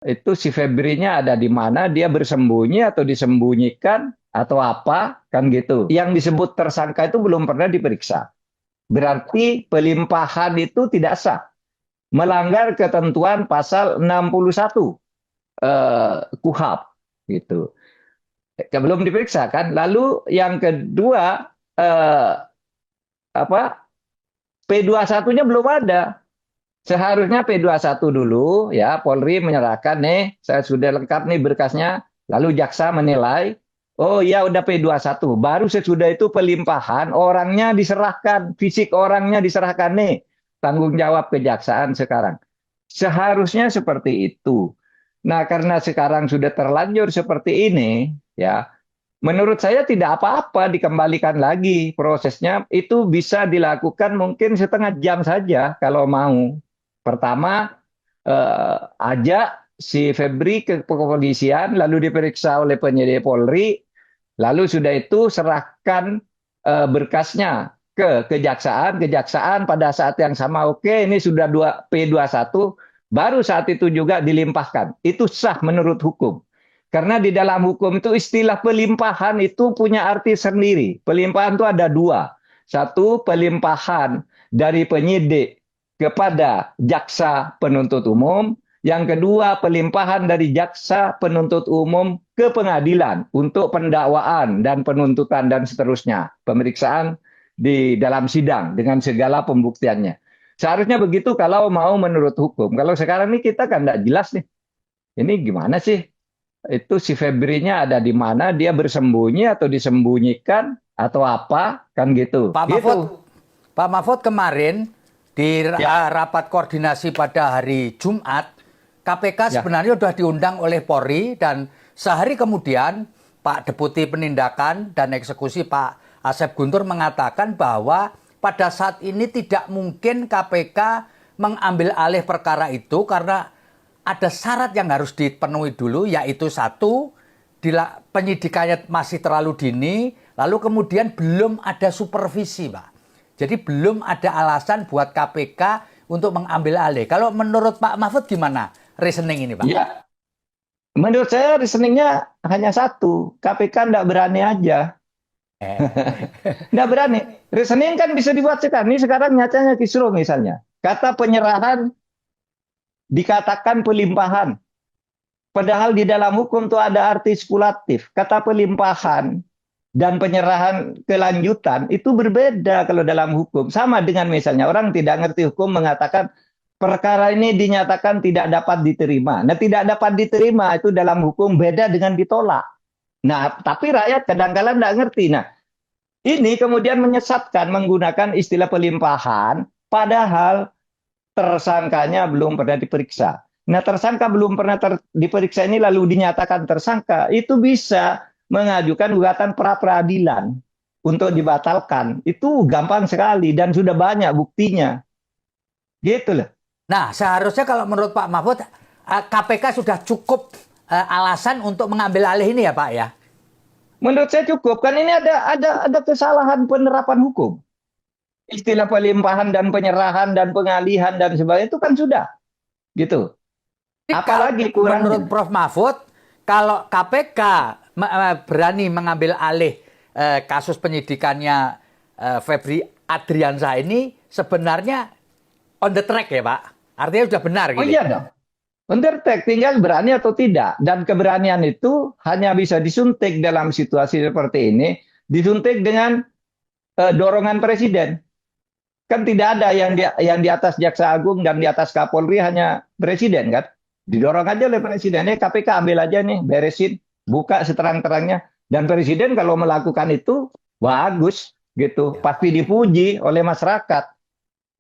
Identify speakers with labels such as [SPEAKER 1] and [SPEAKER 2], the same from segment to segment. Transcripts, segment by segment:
[SPEAKER 1] itu si Febrinya ada di mana, dia bersembunyi atau disembunyikan atau apa, kan gitu. Yang disebut tersangka itu belum pernah diperiksa. Berarti pelimpahan itu tidak sah, melanggar ketentuan pasal 61 KUHP gitu. Belum diperiksa kan. Lalu yang kedua apa P21-nya belum ada. Seharusnya P21 dulu ya, Polri menyerahkan nih, saya sudah lengkap nih berkasnya, lalu jaksa menilai, oh ya udah P21, baru sesudah itu pelimpahan, orangnya diserahkan, fisik orangnya diserahkan nih, tanggung jawab kejaksaan sekarang. Seharusnya seperti itu. Nah, karena sekarang sudah terlanjur seperti ini, ya, menurut saya tidak apa-apa dikembalikan lagi prosesnya, itu bisa dilakukan mungkin setengah jam saja kalau mau. Pertama, ajak si Febri ke kepolisian, lalu diperiksa oleh penyidik Polri, lalu sudah itu serahkan berkasnya ke kejaksaan, kejaksaan pada saat yang sama, oke ini sudah P21, baru saat itu juga dilimpahkan. Itu sah menurut hukum. Karena di dalam hukum itu istilah pelimpahan itu punya arti sendiri. Pelimpahan itu ada dua. Satu, pelimpahan dari penyidik kepada jaksa penuntut umum. Yang kedua, pelimpahan dari jaksa penuntut umum ke pengadilan untuk pendakwaan dan penuntutan dan seterusnya. Pemeriksaan di dalam sidang dengan segala pembuktiannya. Seharusnya begitu kalau mau menurut hukum. Kalau sekarang ini kita kan tidak jelas nih. Ini gimana sih? Itu si Febrinya ada di mana, dia bersembunyi atau disembunyikan atau apa, kan gitu.
[SPEAKER 2] Pak Mahfud,
[SPEAKER 1] Gitu.
[SPEAKER 2] Pak Mahfud kemarin di
[SPEAKER 1] Ya,
[SPEAKER 2] rapat koordinasi pada hari Jumat, KPK
[SPEAKER 1] ya.
[SPEAKER 2] sebenarnya sudah diundang oleh Polri dan sehari kemudian Pak Deputi Penindakan dan Eksekusi Pak Asep Guntur mengatakan bahwa pada saat ini tidak mungkin KPK mengambil alih perkara itu karena ada syarat yang harus dipenuhi dulu, yaitu satu, penyidikannya masih terlalu dini, lalu kemudian belum ada supervisi, Pak. Jadi belum ada alasan buat KPK untuk mengambil alih. Kalau menurut Pak Mahfud gimana reasoning ini, Pak?
[SPEAKER 1] Ya, menurut saya reasoningnya hanya satu. KPK tidak berani aja. Tidak berani. Reasoning kan bisa dibuat sekarang. Ini sekarang nyatanya kisruh misalnya. Kata penyerahan dikatakan pelimpahan. Padahal di dalam hukum itu ada arti spekulatif. Kata pelimpahan dan penyerahan kelanjutan itu berbeda kalau dalam hukum. Sama dengan misalnya orang tidak ngerti hukum mengatakan perkara ini dinyatakan tidak dapat diterima. Nah, tidak dapat diterima itu dalam hukum beda dengan ditolak. Nah, tapi rakyat kadang-kadang tidak ngerti. Nah, ini kemudian menyesatkan menggunakan istilah pelimpahan, padahal tersangkanya belum pernah diperiksa. Nah, tersangka belum pernah diperiksa ini lalu dinyatakan tersangka, itu bisa mengajukan gugatan pra peradilan untuk dibatalkan. Itu gampang sekali dan sudah banyak buktinya. Gitu loh.
[SPEAKER 2] Nah, seharusnya kalau menurut Pak Mahfud, KPK sudah cukup alasan untuk mengambil alih ini ya, Pak ya?
[SPEAKER 1] Menurut saya cukup kan ini ada kesalahan penerapan hukum. Istilah pelimpahan dan penyerahan dan pengalihan dan sebagainya itu kan sudah gitu.
[SPEAKER 2] Jadi kalau
[SPEAKER 1] Apalagi
[SPEAKER 2] menurut
[SPEAKER 1] kurangnya.
[SPEAKER 2] Prof. Mahfud, kalau KPK berani mengambil alih kasus penyidikannya Febri Adriansyah ini sebenarnya on the track ya Pak? Artinya sudah benar
[SPEAKER 1] Oh
[SPEAKER 2] gitu.
[SPEAKER 1] iya dong. Undertake tinggal berani atau tidak. Dan keberanian itu hanya bisa disuntik dalam situasi seperti ini. Disuntik dengan dorongan presiden. Kan tidak ada yang di atas Jaksa Agung dan di atas Kapolri hanya presiden kan. Didorong aja oleh presiden. KPK ambil aja nih, beresin. Buka seterang-terangnya. Dan presiden kalau melakukan itu, bagus gitu.
[SPEAKER 2] Ya,
[SPEAKER 1] Pasti dipuji oleh masyarakat.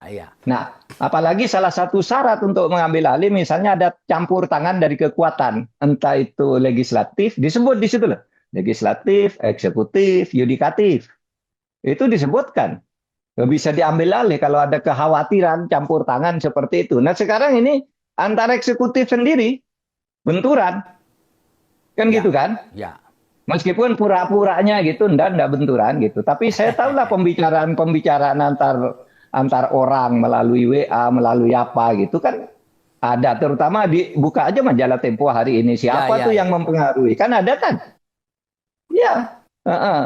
[SPEAKER 2] ya.
[SPEAKER 1] Nah, apalagi salah satu syarat untuk mengambil alih, misalnya ada campur tangan dari kekuatan, entah itu legislatif, disebut di situ loh, legislatif, eksekutif, yudikatif, itu disebutkan. Bisa diambil alih kalau ada kekhawatiran campur tangan seperti itu. Nah, sekarang ini antara eksekutif sendiri benturan, kan
[SPEAKER 2] Ya,
[SPEAKER 1] gitu kan?
[SPEAKER 2] ya.
[SPEAKER 1] Meskipun pura-puranya gitu, enggak benturan gitu. Tapi saya tahulah pembicaraan-pembicaraan antar antar orang melalui WA, melalui apa gitu kan. Ada, terutama dibuka aja majalah Tempo hari ini. Siapa
[SPEAKER 2] Ya,
[SPEAKER 1] tuh
[SPEAKER 2] ya.
[SPEAKER 1] yang mempengaruhi? Kan ada kan? Ya, heeh.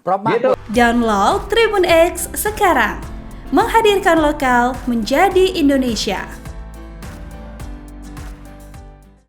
[SPEAKER 2] Prof
[SPEAKER 1] Gitu.
[SPEAKER 2] Mahfud.
[SPEAKER 3] Download Tribun X sekarang. Menghadirkan lokal menjadi Indonesia.